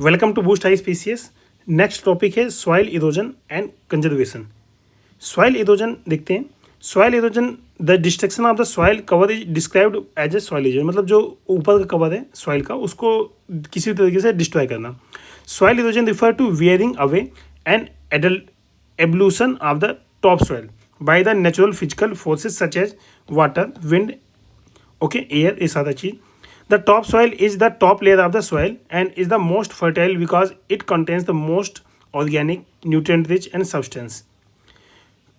Welcome to boost high species. Next topic है soil erosion and conservation. Soil erosion देखते हैं। Soil erosion the destruction of the soil cover is described as a soil erosion, मतलब जो ऊपर का cover है soil का उसको किसी तरीके से डिस्ट्रॉय करना। Soil erosion refer to wearing away and ablution of the top soil by the natural physical forces such as water, wind, okay, air is other चीज। The top soil is the top layer of the soil and is the most fertile because it contains the most organic, nutrient rich and substance.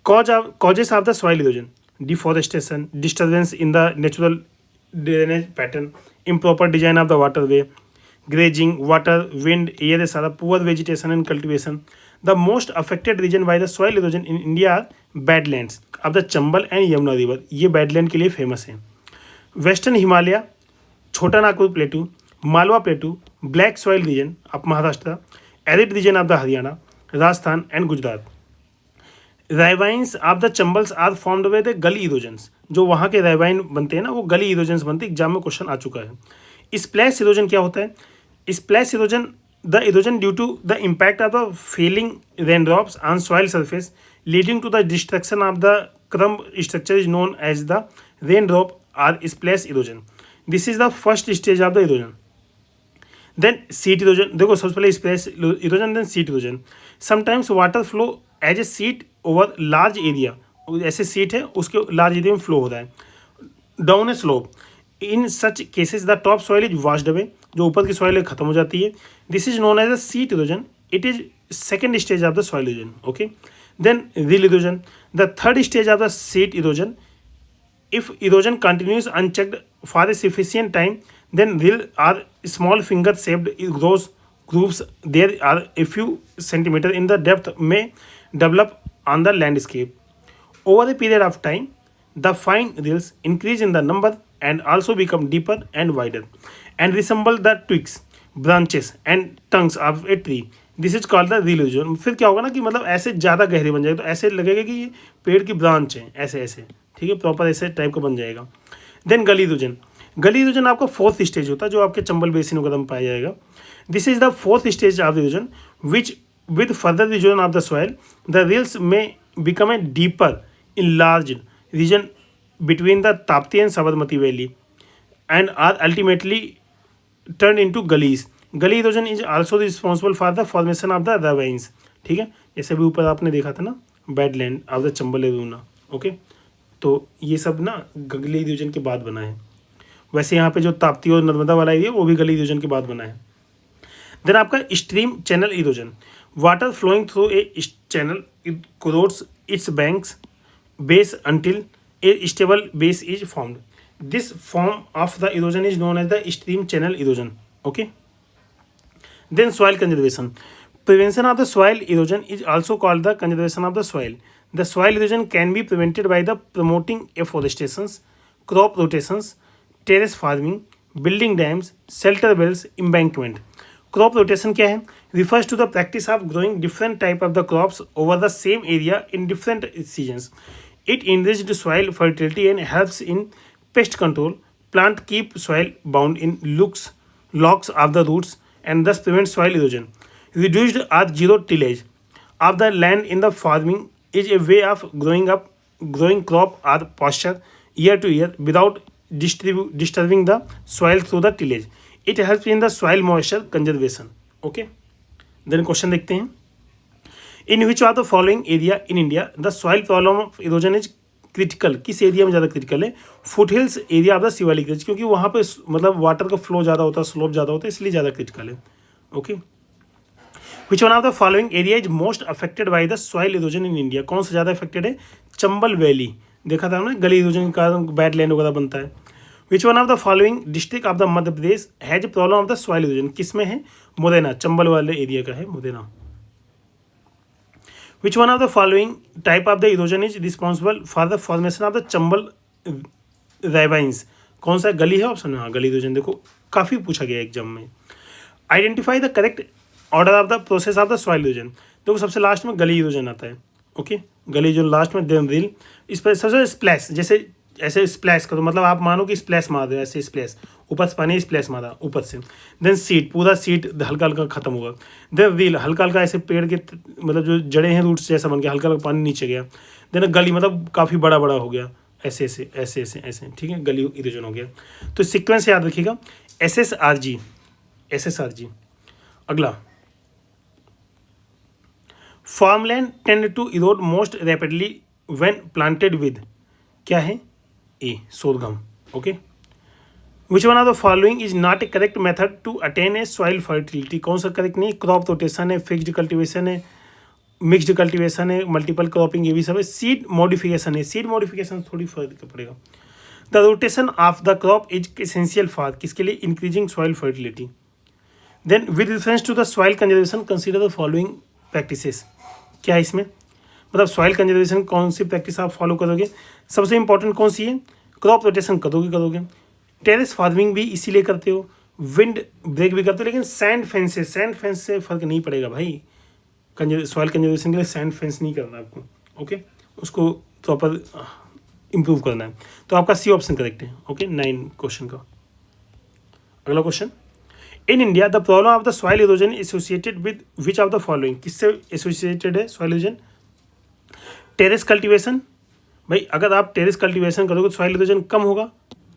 Causes of the soil erosion: deforestation, disturbance in the natural drainage pattern, improper design of the waterway, grazing, water, wind, air is other, poor vegetation and cultivation. The most affected region by the soil erosion in India are badlands of the Chambal and Yamuna river. ये badland के लिए famous है। Western Himalaya, Chota Nagpur plateau, Malwa plateau, black soil region of Maharashtra, arid region of the Haryana, Rajasthan and Gujarat. Ravines of the Chambals are formed by the gully erosions. जो वहाँ के राइवाइन बनते हैं ना, वो गली इरोजन्स बनते हैं। एग्जाम में क्वेश्चन आ चुका है। स्प्लैश इरोजन क्या होता है? Splash erosion the erosion due to the impact of the falling rain drops on soil surface leading to the destruction of the crumb structure is known as the rain drop or splash erosion. This is the first stage of the erosion. Then sheet erosion. देखो सबसे पहले splash erosion, then sheet erosion. Sometimes water flow as a sheet over large area. ऐसे sheet है उसके large area में flow होता है down a slope. In such cases the top soil is washed away. जो ऊपर की soil है खत्म हो जाती है। This is known as a sheet erosion. It is second stage of the soil erosion. Okay. Then rill erosion. The third stage of the sheet erosion. If erosion continues unchecked for a sufficient time, then rill are small finger-shaped grooves. There are a few centimeters in the depth may develop on the landscape. Over a period of time, the fine rills increase in the number and also become deeper and wider, and resemble the twigs, branches, and trunks of a tree. This is called the reel erosion. फिर क्या होगा ना कि मतलब ऐसे ज़्यादा गहरे बन जाएगा, तो ऐसे लगेगा कि ये पेड़ की ब्रांच है, ऐसे ऐसे, ठीक है, प्रॉपर ऐसे टाइप का बन जाएगा। देन गली इरोजन। गली इरोजन आपका फोर्थ स्टेज होता है, जो आपके चंबल बेसिन वगैरह में पाया जाएगा। This is the fourth stage of erosion which with further erosion of the soil the rills में become a deeper in large region between the Tapti and Sabarmati valley and are ultimately turn into gullies. Gully erosion is also responsible for the formation of the ravines, ठीक है, जैसे भी ऊपर आपने देखा था ना, badland of the Chambal arena. Okay, तो ये सब ना गली इरोजन के बाद बना है। वैसे यहाँ पे जो ताप्ती और नर्मदा वाला एरिया वो भी गली इरोजन के बाद बना है। देन आपका stream channel erosion. Water flowing through a channel it corrodes its banks base until a stable base is formed. This form of the erosion is known as the stream channel erosion. Okay. Then soil conservation. Prevention of the soil erosion is also called the conservation of the soil. The soil erosion can be prevented by the promoting afforestation, crop rotations, terrace farming, building dams, shelter wells, embankment. Crop rotation क्या है? Refers to the practice of growing different type of the crops over the same area in different seasons. It enriches soil fertility and helps in pest control. Plant keep soil bound in locks of the roots and thus prevent soil erosion. Reduced or zero tillage of the land in the farming is a way of growing crop or pasture year to year without disturbing the soil through the tillage. It helps in the soil moisture conservation. Okay. Then question देखते हैं। In which of the following area in India the soil problem of erosion is critical? किस area में ज़्यादा critical है? Foot hills area of the Shivalik ridge, क्योंकि वहाँ पे मतलब वाटर का फ्लो ज़्यादा होता है, स्लोप ज़्यादा होता है, इसलिए ज़्यादा क्रिटिकल है। Okay. Which one of the following area is most affected by the soil erosion in India? कौन सा ज़्यादा अफेक्टेड है? चंबल वैली, देखा था हमने, गली इरोजन के कारण बैड लैंड वगैरह बनता है। विच one of the following district of the Madhya Pradesh has problem of the soil erosion? किस में है? मुरैना, चंबल वाले एरिया का है Morena. Which one of the following type of the erosion is responsible for the formation of the Chambal ravines? कौन सा गली है ऑप्शन में? हाँ, गली इरोजन। देखो काफ़ी पूछा गया एग्जाम में। Identify the correct order of the process of the soil erosion. देखो सबसे लास्ट में गली इरोजन आता है। ओके, गली इरोजन लास्ट में, देन रिल, इस पर सबसे स्प्लैश, जैसे ऐसे स्प्लैश करो, मतलब आप मानो कि स्प्लैश मार दो, ऐसे स्प्लैश, ऊपर से पानी स्प्लैश मारा ऊपर से। देन सीड, पूरा सीड हल्का हल्का खत्म होगा। देन व्हील, हल्का हल्का ऐसे पेड़ के मतलब जो जड़े हैं रूट्स जैसा बन गया, हल्का हल्का पानी नीचे गया। देन गली, मतलब काफ़ी बड़ा बड़ा हो गया, ऐसे ऐसे ऐसे ऐसे ऐसे, ठीक है, गली इरोजन हो गया। तो सिक्वेंस याद रखिएगा, SSRG, SSRG। अगला, farmland tend to erode most rapidly when planted with, क्या है, a, sorghum. Okay, which one of the following is not a correct method to attain a soil fertility, कौन सा करेक्ट नहीं, crop rotation है, fixed cultivation है, mixed cultivation है, multiple cropping, ये भी सब है। सीड मॉडिफिकेशन है, सीड मॉडिफिकेशन थोड़ी फर्क पड़ेगा। The rotation of the crop is essential for, किसके लिए, increasing soil fertility. Then with reference to the soil conservation consider the following practices, क्या है इसमें, मतलब सॉइल कंजर्वेशन कौन सी प्रैक्टिस आप फॉलो करोगे, सबसे इंपॉर्टेंट कौन सी है, क्रॉप रोटेशन करोगे। टेरेस फार्मिंग भी इसीलिए करते हो, विंड ब्रेक भी करते हो, लेकिन सैंड फेंस से फर्क नहीं पड़ेगा भाई। सॉइल कंजर्वेशन के लिए सैंड फेंस नहीं करना आपको, ओके, उसको प्रॉपर इम्प्रूव करना है। तो आपका सी ऑप्शन करेक्ट है, ओके, 9 क्वेश्चन का। अगला question, in India the problem of the soil erosion associated with which of the following, किससे एसोसिएटेड है सॉइल इरोजन, टेरेस कल्टीवेशन, भाई अगर आप टेरेस कल्टीवेशन करोगे तो सॉइल इरोजन कम होगा।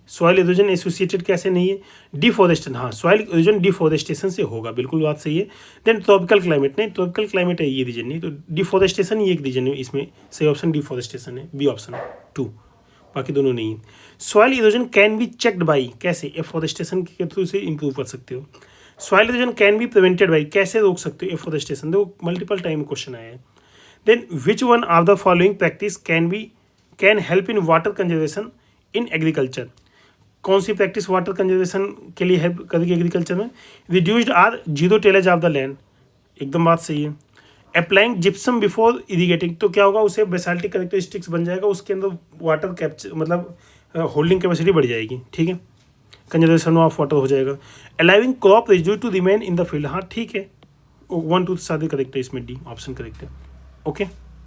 सॉइल इरोजन एसोसिएटेड कैसे नहीं है, डिफॉरेस्टेशन, हाँ सॉइल इरोजन डिफॉरेस्टेशन से होगा, बिल्कुल बात सही है। देन ट्रॉपिकल क्लाइमेट, नहीं ट्रॉपिकल क्लाइमेट है ये रीजन नहीं, तो डिफॉरेस्टेशन ये एक रीजन है, इसमें सही ऑप्शन डिफॉरेस्टेशन है, बी ऑप्शन 2, बाकी दोनों नहीं है। Soil erosion can be checked by, कैसे, एफॉरेस्टेशन के थ्रू से इंप्रूव कर सकते हो। Soil erosion can be prevented by, कैसे रोक सकते हो, एफॉरेस्टेशन, देखो मल्टीपल टाइम क्वेश्चन आया है। Then which one of the following practice can help in water conservation in agriculture, कौन सी प्रैक्टिस वाटर कंजर्वेशन के लिए हेल्प करेगी एग्रीकल्चर में, reduced or zero tillage of the land, एकदम बात सही है। अप्लाइंग जिप्सम बिफोर इरीगेटिंग, तो क्या होगा, उसे बेसाल्टिक कैरेक्टरिस्टिक्स बन जाएगा, उसके अंदर वाटर कैप्चर मतलब होल्डिंग कैपेसिटी बढ़ जाएगी, ठीक है, कंजर्वेशन ऑफ वाटर हो जाएगा। Allowing crop residue to remain in the field, हाँ ठीक है, 1 2 सारे करेक्ट है इसमें, डी ऑप्शन करेक्ट है, ओके।